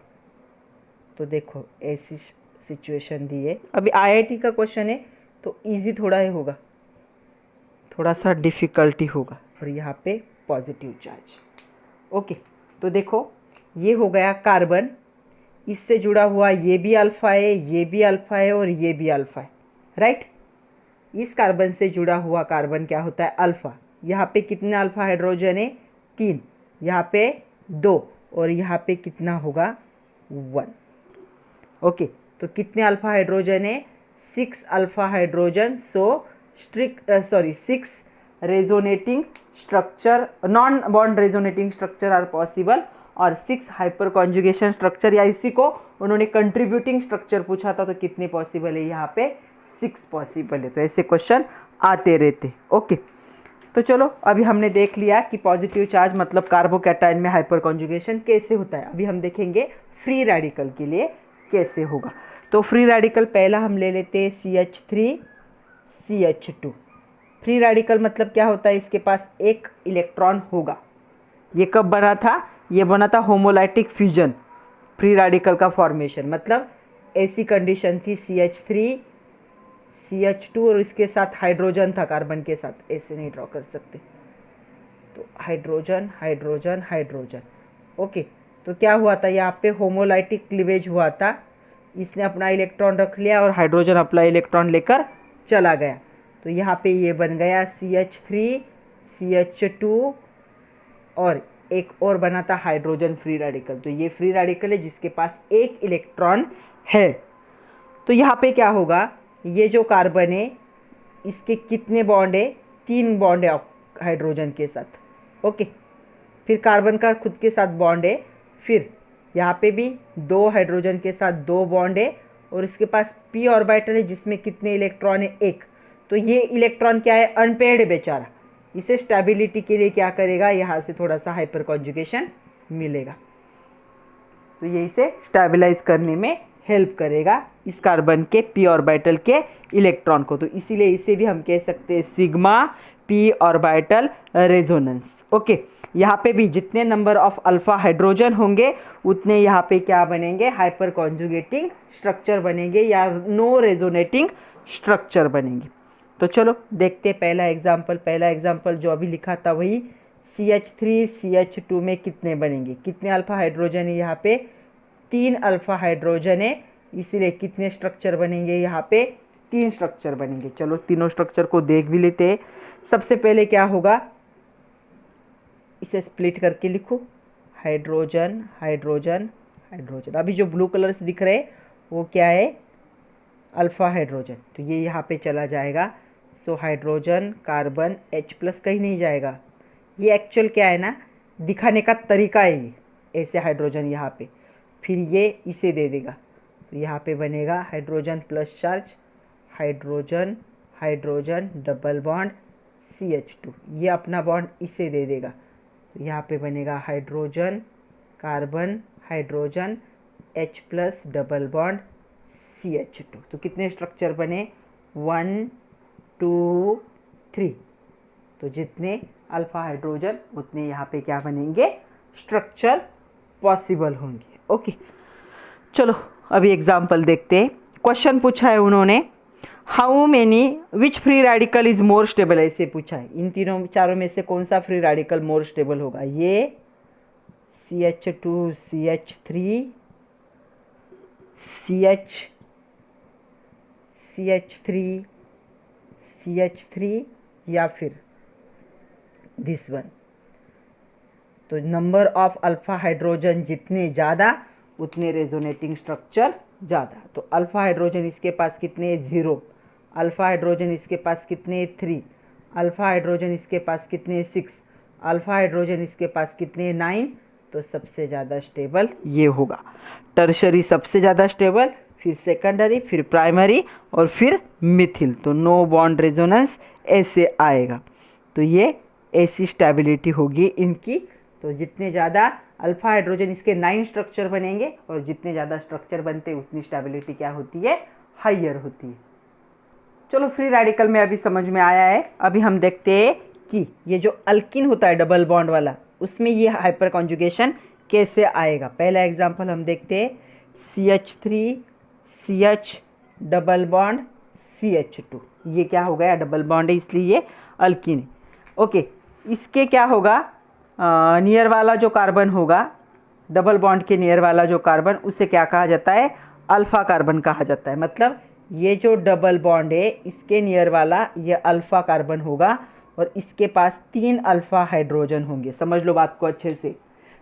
तो देखो ऐसी सिचुएशन दी है, अभी IIT का क्वेश्चन है तो इजी थोड़ा ही होगा, थोड़ा सा डिफ़िकल्टी होगा। और यहाँ पे पॉजिटिव चार्ज। ओके, तो देखो ये हो गया कार्बन, इससे जुड़ा हुआ ये भी अल्फा है, ये भी अल्फा है और ये भी अल्फा है, राइट। इस कार्बन से जुड़ा हुआ कार्बन क्या होता है, अल्फा। यहाँ पे कितने अल्फा हाइड्रोजन है, 3, यहाँ पे 2 और यहाँ पे कितना होगा, 1। ओके, तो कितने अल्फा हाइड्रोजन है, 6 alpha hydrogen. So 6 resonating structure, non bond resonating structure are possible, और 6 हाइपर कॉन्जुगेशन स्ट्रक्चर, या इसी को उन्होंने कंट्रीब्यूटिंग स्ट्रक्चर पूछा था, तो कितने पॉसिबल है, यहाँ पे 6 पॉसिबल है। तो ऐसे क्वेश्चन आते रहते। ओके, तो चलो अभी हमने देख लिया कि पॉजिटिव चार्ज मतलब कार्बोकैटायन में हाइपर कॉन्जुगेशन कैसे होता है। अभी हम देखेंगे फ्री रेडिकल के लिए कैसे होगा। तो फ्री रेडिकल पहला हम ले लेते हैं CH3 CH2। फ्री रेडिकल मतलब क्या होता है, इसके पास एक इलेक्ट्रॉन होगा। ये कब बना था, ये बना था होमोलाइटिक फ्यूजन, फ्री रेडिकल का फॉर्मेशन। मतलब ऐसी कंडीशन थी CH3 CH2 और इसके साथ हाइड्रोजन था कार्बन के साथ, ऐसे नहीं ड्रॉ कर सकते। तो हाइड्रोजन हाइड्रोजन हाइड्रोजन। ओके, तो क्या हुआ था, यहाँ पे होमोलाइटिक क्लीवेज हुआ था, इसने अपना इलेक्ट्रॉन रख लिया और हाइड्रोजन अपना इलेक्ट्रॉन लेकर चला गया। तो यहाँ पे ये बन गया CH3 CH2 और एक और बना था हाइड्रोजन फ्री रेडिकल। तो ये फ्री रेडिकल है जिसके पास एक इलेक्ट्रॉन है। तो यहाँ पे क्या होगा, ये जो कार्बन है इसके कितने बॉन्ड है, 3 बॉन्ड है हाइड्रोजन के साथ। ओके, फिर कार्बन का खुद के साथ बॉन्ड है, फिर यहाँ पे भी 2 हाइड्रोजन के साथ 2 बॉन्ड है और इसके पास p ऑर्बिटल है जिसमें कितने इलेक्ट्रॉन है, 1। तो ये इलेक्ट्रॉन क्या है, अनपेयर्ड है बेचारा, इसे स्टेबिलिटी के लिए क्या करेगा, यहाँ से थोड़ा सा हाइपर कॉन्जुगेशन मिलेगा, तो ये इसे स्टेबलाइज करने में हेल्प करेगा इस कार्बन के p ऑर्बिटल के इलेक्ट्रॉन को। तो इसीलिए इसे भी हम कह सकते हैं sigma p orbital resonance. Okay, यहाँ पे भी जितने नंबर ऑफ अल्फा हाइड्रोजन होंगे उतने यहाँ पे क्या बनेंगे, हाइपर कॉन्जुगेटिंग स्ट्रक्चर बनेंगे या नो रेजोनेटिंग स्ट्रक्चर बनेंगे। तो चलो देखते हैं पहला एग्जाम्पल जो अभी लिखा था वही CH3 CH2 में कितने बनेंगे, कितने अल्फा हाइड्रोजन है, यहाँ पे 3 अल्फा हाइड्रोजन है, इसीलिए कितने स्ट्रक्चर बनेंगे, यहाँ पे 3 स्ट्रक्चर बनेंगे। चलो तीनों स्ट्रक्चर को देख भी लेते हैं। सबसे पहले क्या होगा, इसे स्प्लिट करके लिखो, हाइड्रोजन हाइड्रोजन हाइड्रोजन। अभी जो ब्लू कलर से दिख रहे हैं वो क्या है, अल्फा हाइड्रोजन, तो ये यहाँ पे चला जाएगा। सो हाइड्रोजन कार्बन H+ कहीं नहीं जाएगा, ये एक्चुअल क्या है ना, दिखाने का तरीका है ये, ऐसे हाइड्रोजन यहाँ पे, फिर ये इसे दे देगा, तो यहाँ पे बनेगा hydrogen plus charge, hydrogen hydrogen double bond CH2, ये अपना बॉन्ड इसे दे देगा, तो यहाँ पे बनेगा hydrogen carbon hydrogen H+ double bond CH2। तो कितने स्ट्रक्चर बने, 1 2 3, तो जितने अल्फा हाइड्रोजन उतने यहाँ पे क्या बनेंगे, स्ट्रक्चर पॉसिबल होंगे। ओके, चलो अभी एग्जाम्पल देखते हैं। क्वेश्चन पूछा है उन्होंने, how many which free radical is more stable, ऐसे पूछा है, इन चारों में से कौन सा फ्री रेडिकल मोर स्टेबल होगा, ये CH2 CH3 CH3 या फिर दिस वन। तो नंबर ऑफ अल्फा हाइड्रोजन जितने ज़्यादा उतने रेजोनेटिंग स्ट्रक्चर ज़्यादा। तो अल्फा हाइड्रोजन इसके पास कितने, 0, अल्फा हाइड्रोजन इसके पास कितने, 3, अल्फा हाइड्रोजन इसके पास कितने, 6, अल्फा हाइड्रोजन इसके पास कितने, 9। तो सबसे ज़्यादा स्टेबल ये होगा, टर्शरी सबसे ज़्यादा स्टेबल, फिर सेकेंडरी, फिर प्राइमरी और फिर मिथिल। तो नो बॉन्ड रेजोनेंस ऐसे आएगा, तो ये ऐसी स्टेबिलिटी होगी इनकी। तो जितने ज़्यादा अल्फा हाइड्रोजन इसके 9 स्ट्रक्चर बनेंगे और जितने ज़्यादा स्ट्रक्चर बनते हैं उतनी स्टेबिलिटी क्या होती है, हाइयर होती है। चलो फ्री रेडिकल में अभी समझ में आया है। अभी हम देखते हैं कि ये जो अल्किन होता है डबल बॉन्ड वाला, उसमें ये हाइपर कॉन्जुगेशन कैसे आएगा। पहला एग्जांपल हम देखते हैं, CH3 CH double bond CH2, ये क्या हो गया, डबल बॉन्ड है इसलिए ये अल्किन है। ओके, इसके क्या होगा, नियर वाला जो कार्बन होगा, डबल बॉन्ड के नियर वाला जो कार्बन, उसे क्या कहा जाता है, अल्फ़ा कार्बन कहा जाता है। मतलब ये जो डबल बॉन्ड है इसके नियर वाला ये अल्फ़ा कार्बन होगा और इसके पास 3 अल्फ़ा हाइड्रोजन होंगे। समझ लो बात को अच्छे से,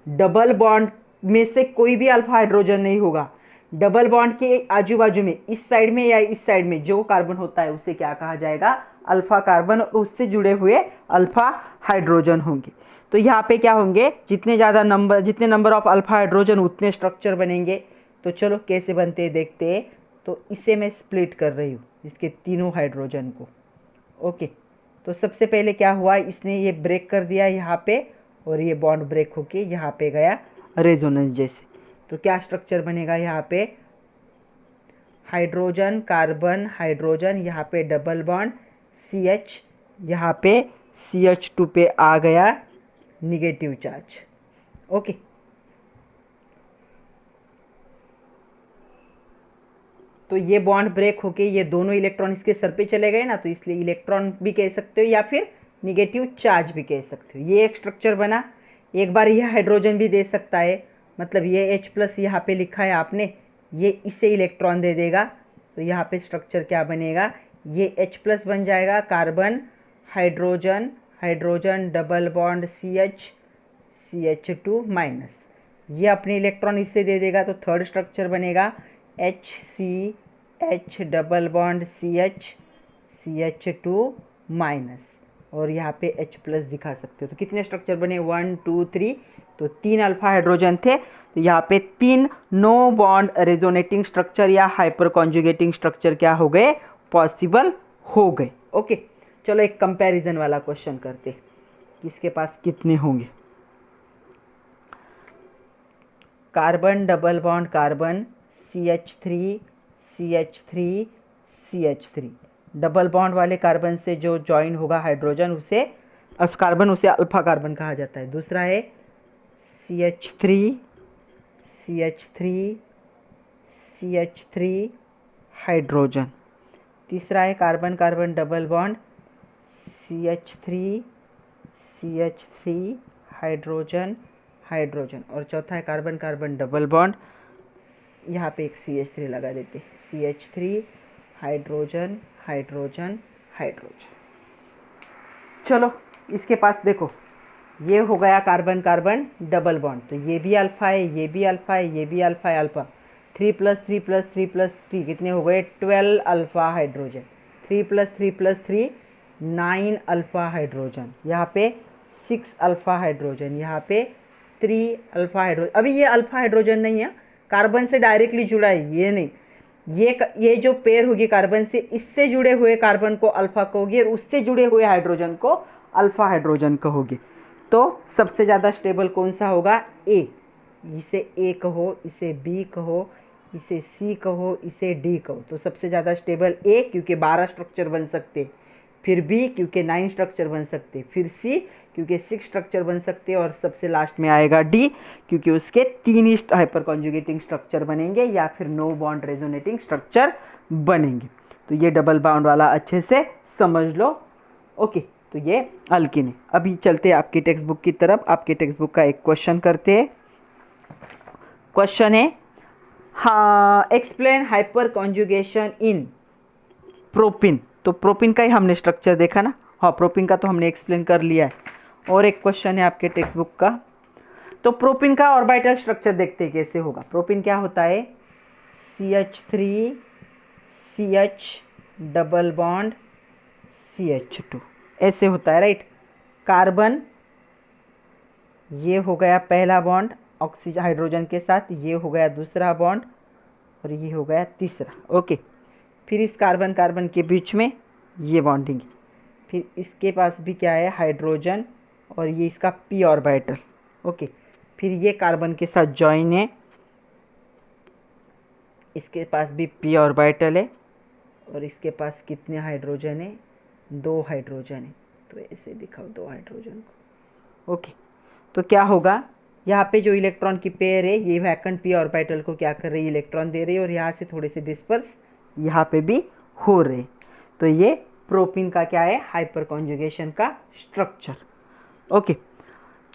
डबल बॉन्ड में से कोई भी अल्फ़ा हाइड्रोजन नहीं होगा, डबल बॉन्ड के आजू बाजू में इस साइड में या इस साइड में जो कार्बन होता है उसे क्या कहा जाएगा, अल्फ़ा कार्बन, और उससे जुड़े हुए अल्फ़ा हाइड्रोजन होंगे। तो यहाँ पे क्या होंगे, जितने नंबर ऑफ अल्फ़ा हाइड्रोजन उतने स्ट्रक्चर बनेंगे। तो चलो कैसे बनते हैं देखते हैं। तो इसे मैं स्प्लिट कर रही हूँ, इसके तीनों हाइड्रोजन को। ओके, तो सबसे पहले क्या हुआ, इसने ये ब्रेक कर दिया यहाँ पे और ये बॉन्ड ब्रेक होके यहाँ पे गया रेजोनेंस जैसे। तो क्या स्ट्रक्चर बनेगा यहाँ पे, हाइड्रोजन कार्बन हाइड्रोजन, यहाँ पे डबल बॉन्ड CH, यहाँ पे CH2 पे आ गया निगेटिव चार्ज। ओके, तो ये बॉन्ड ब्रेक होके ये दोनों इलेक्ट्रॉन इसके सर पे चले गए ना, तो इसलिए इलेक्ट्रॉन भी कह सकते हो या फिर निगेटिव चार्ज भी कह सकते हो। ये एक स्ट्रक्चर बना। एक बार यह हाइड्रोजन भी दे सकता है, मतलब ये H+ यहाँ पे लिखा है आपने, ये इसे इलेक्ट्रॉन दे देगा, तो यहाँ पे स्ट्रक्चर क्या बनेगा, ये H+ बन जाएगा, carbon hydrogen hydrogen double bond CH2 minus, ये अपने इलेक्ट्रॉन इसे दे देगा, तो थर्ड स्ट्रक्चर बनेगा HCH double bond CH2 minus, और यहाँ पे H+ दिखा सकते हो। तो कितने स्ट्रक्चर बने, 1 2 3, तो 3 अल्फा हाइड्रोजन थे, तो यहाँ पे 3 नो बॉन्ड रेजोनेटिंग स्ट्रक्चर या हाइपर कॉन्जुगेटिंग स्ट्रक्चर क्या हो गए, पॉसिबल हो गए। ओके, चलो एक कंपैरिजन वाला क्वेश्चन करते, किसके पास कितने होंगे। Carbon double bond carbon CH3 CH3 CH3, double bond वाले कार्बन से जो ज्वाइन होगा हाइड्रोजन उसे कार्बन उसे अल्फा कार्बन कहा जाता है। दूसरा है CH3 CH3 CH3 हाइड्रोजन। तीसरा है carbon carbon double bond CH3 CH3 hydrogen hydrogen. और चौथा है कार्बन कार्बन डबल बॉन्ड, यहाँ पे एक CH3 लगा देते, CH3 हाइड्रोजन हाइड्रोजन हाइड्रोजन। चलो इसके पास देखो, ये हो गया कार्बन कार्बन डबल बॉन्ड, तो ये भी अल्फा है, ये भी अल्फा है, ये भी अल्फा है, अल्फा 3 + 3 + 3 + 3 कितने हो गए 12 अल्फा हाइड्रोजन। 3 + 3 + 3 9 alpha hydrogen. यहाँ पे 6 अल्फा हाइड्रोजन, यहाँ पे 3 अल्फा हाइड्रोजन। अभी ये अल्फा हाइड्रोजन नहीं है, कार्बन से डायरेक्टली जुड़ा है, ये नहीं, ये जो पेयर होगी कार्बन से, इससे जुड़े हुए कार्बन को अल्फा कहोगे और उससे जुड़े हुए हाइड्रोजन को अल्फा हाइड्रोजन कहोगे। तो सबसे ज़्यादा स्टेबल कौन सा होगा, ए। इसे ए कहो, इसे बी कहो, इसे सी कहो, इसे डी कहो। तो सबसे ज़्यादा स्टेबल ए, क्योंकि 12 स्ट्रक्चर बन सकते, फिर बी क्योंकि 9 स्ट्रक्चर बन सकते, फिर सी क्योंकि 6 स्ट्रक्चर बन सकते, और सबसे लास्ट में आएगा डी क्योंकि उसके 3 ही हाइपर कॉन्जुगेटिंग स्ट्रक्चर बनेंगे या फिर नो बॉन्ड रेजोनेटिंग स्ट्रक्चर बनेंगे। तो ये डबल बॉन्ड वाला अच्छे से समझ लो। ओके, तो ये अल्किन है। अभी चलते हैं आपकी टेक्स्ट बुक की तरफ। आपके टेक्स्ट बुक का एक क्वेश्चन करते हैं। क्वेश्चन है, हाँ, एक्सप्लेन हाइपर कॉन्जुगेशन इन प्रोपिन। तो प्रोपिन का ही हमने स्ट्रक्चर देखा ना, हाँ, प्रोपिन का तो हमने एक्सप्लेन कर लिया है। और एक क्वेश्चन है आपके टेक्स्ट बुक का, तो प्रोपिन का ऑर्बिटल स्ट्रक्चर देखते हैं कैसे होगा। प्रोपिन क्या होता है, CH3 CH double bond CH2 ऐसे होता है, राइट। कार्बन, ये हो गया पहला बॉन्ड ऑक्सीजन हाइड्रोजन के साथ, ये हो गया दूसरा बॉन्ड, और ये हो गया तीसरा। ओके, फिर इस कार्बन कार्बन के बीच में ये बॉन्डिंग, फिर इसके पास भी क्या है, हाइड्रोजन, और ये इसका p ऑर्बिटल। ओके, फिर ये कार्बन के साथ जॉइन है, इसके पास भी p ऑर्बिटल है, और इसके पास कितने हाइड्रोजन है, 2 हाइड्रोजन है। तो ऐसे दिखाओ 2 हाइड्रोजन को। ओके, तो क्या होगा, यहाँ पे जो इलेक्ट्रॉन की पेयर है, ये वैकेंट p ऑर्बिटल को क्या कर रही है, इलेक्ट्रॉन दे रही है, और यहाँ से थोड़े से डिस्पर्स यहाँ पे भी हो रहे। तो ये प्रोपिन का क्या है, हाइपर कॉन्जुगेशन का स्ट्रक्चर। ओके,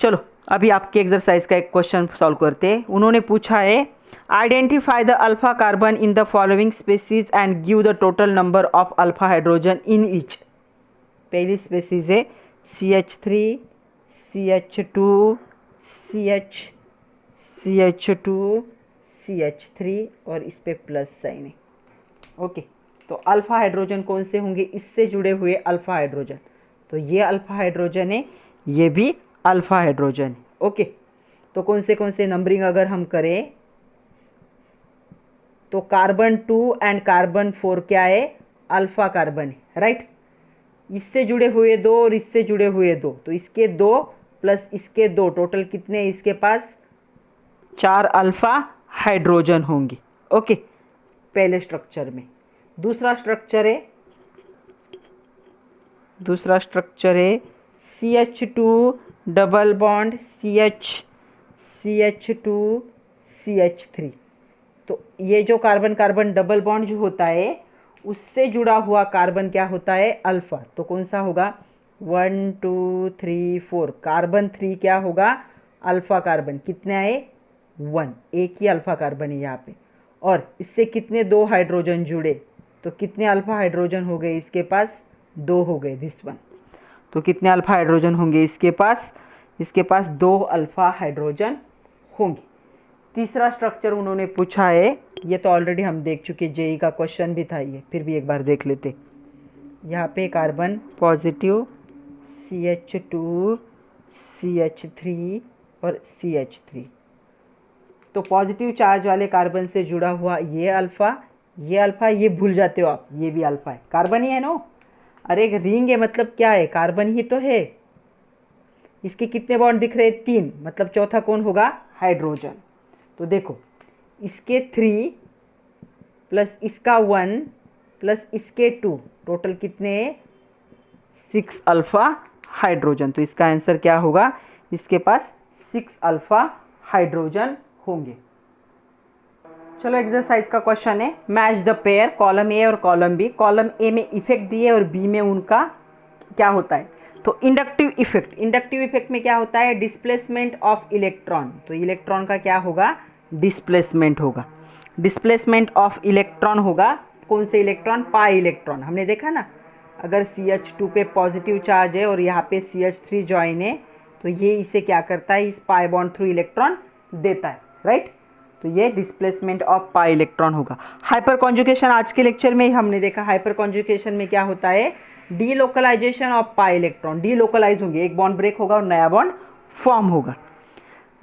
चलो अभी आपके एक्सरसाइज का एक क्वेश्चन सॉल्व करते हैं। उन्होंने पूछा है, identify the alpha carbon in the following species and give the total number of alpha hydrogen in each. पहली स्पेसीज है CH3 CH2 CH2 CH3, और इस पे प्लस साइन है। ओके, तो अल्फा हाइड्रोजन कौन से होंगे, इससे जुड़े हुए अल्फा हाइड्रोजन। तो ये अल्फा हाइड्रोजन है, ये भी अल्फा हाइड्रोजन है। ओके, तो कौन से नंबरिंग अगर हम करें, तो कार्बन 2 एंड कार्बन 4 क्या है, अल्फा कार्बन है, राइट। इससे जुड़े हुए 2 और इससे जुड़े हुए 2, तो इसके 2 प्लस इसके 2, टोटल कितने इसके पास 4 अल्फा हाइड्रोजन होंगे। ओके, पहले स्ट्रक्चर में। दूसरा स्ट्रक्चर है CH2 double bond CH2 CH3। तो ये जो कार्बन कार्बन डबल बॉन्ड जो होता है, उससे जुड़ा हुआ कार्बन क्या होता है, अल्फा। तो कौन सा होगा, 1 2 3 4, कार्बन 3 क्या होगा, अल्फा कार्बन। कितने आए, 1, एक ही अल्फा कार्बन है यहाँ पे, और इससे कितने 2 हाइड्रोजन जुड़े, तो कितने अल्फा हाइड्रोजन हो गए इसके पास, 2 हो गए, दिस वन। तो कितने अल्फा हाइड्रोजन होंगे इसके पास 2 अल्फा हाइड्रोजन होंगे। तीसरा स्ट्रक्चर उन्होंने पूछा है, ये तो ऑलरेडी हम देख चुके, जेई का क्वेश्चन भी था ये, फिर भी एक बार देख लेते। यहाँ पे कार्बन पॉजिटिव CH2 CH3 और CH3, तो पॉजिटिव चार्ज वाले कार्बन से जुड़ा हुआ ये अल्फ़ा, ये भूल जाते हो आप, ये भी अल्फ़ा है, कार्बन ही है ना। अरे एक रिंग है मतलब क्या है, कार्बन ही तो है। इसके कितने बॉन्ड दिख रहे हैं, 3, मतलब चौथा कौन होगा, हाइड्रोजन। तो देखो इसके 3 प्लस इसका 1 प्लस इसके 2, टोटल कितने, 6 अल्फा हाइड्रोजन। तो इसका आंसर क्या होगा, इसके पास 6 अल्फा हाइड्रोजन होंगे। चलो एक्सरसाइज का क्वेश्चन है, match the pair column A और कॉलम बी। कॉलम ए में इफेक्ट दिए और बी में उनका क्या होता है। तो इंडक्टिव इफेक्ट, इंडक्टिव इफेक्ट में क्या होता है, डिस्प्लेसमेंट ऑफ इलेक्ट्रॉन। तो इलेक्ट्रॉन का क्या होगा, डिस्प्लेसमेंट होगा। डिस्प्लेसमेंट ऑफ इलेक्ट्रॉन होगा, कौन से इलेक्ट्रॉन, पाई इलेक्ट्रॉन। हमने देखा ना, अगर CH2 पे पॉजिटिव चार्ज है और यहाँ पे CH3 ज्वाइन है तो ये इसे क्या करता है, इस पाई बॉन्ड थ्रू इलेक्ट्रॉन देता है, राइट। तो ये डिस्प्लेसमेंट ऑफ पाई इलेक्ट्रॉन होगा। हाइपर कॉन्जुगेशन आज के लेक्चर में ही हमने देखा, हाइपर कॉन्जुगेशन में क्या होता है, delocalisation of pi electron, delocalise होंगे, एक बॉन्ड ब्रेक होगा और नया बॉन्ड फॉर्म होगा।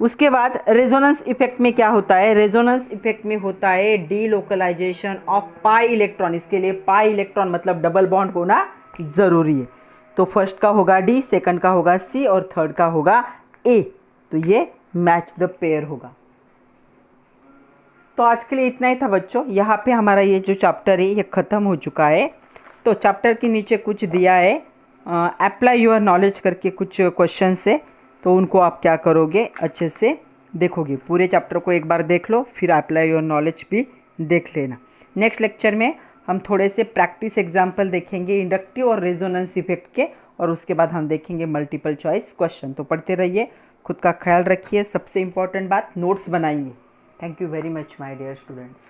उसके बाद रेजोनेंस इफेक्ट में क्या होता है, रेजोनेंस इफेक्ट में होता है डीलोकलाइजेशन ऑफ पाई इलेक्ट्रॉन। इसके लिए पाई इलेक्ट्रॉन मतलब डबल बॉन्ड होना जरूरी है। तो फर्स्ट का होगा डी, सेकंड का होगा सी और थर्ड का होगा ए। तो ये मैच द पेयर होगा। तो आज के लिए इतना ही था बच्चों। यहाँ पे हमारा ये जो चैप्टर है ये ख़त्म हो चुका है। तो चैप्टर के नीचे कुछ दिया है, अप्लाई योर नॉलेज करके कुछ क्वेश्चन है, तो उनको आप क्या करोगे, अच्छे से देखोगे। पूरे चैप्टर को एक बार देख लो, फिर अप्लाई योर नॉलेज भी देख लेना। नेक्स्ट लेक्चर में हम थोड़े से प्रैक्टिस एग्जाम्पल देखेंगे इंडक्टिव और रेजोनेंस इफेक्ट के, और उसके बाद हम देखेंगे मल्टीपल चॉइस क्वेश्चन। तो पढ़ते रहिए, खुद का ख्याल रखिए, सबसे इम्पॉर्टेंट बात नोट्स बनाइए। Thank you very much, my dear students.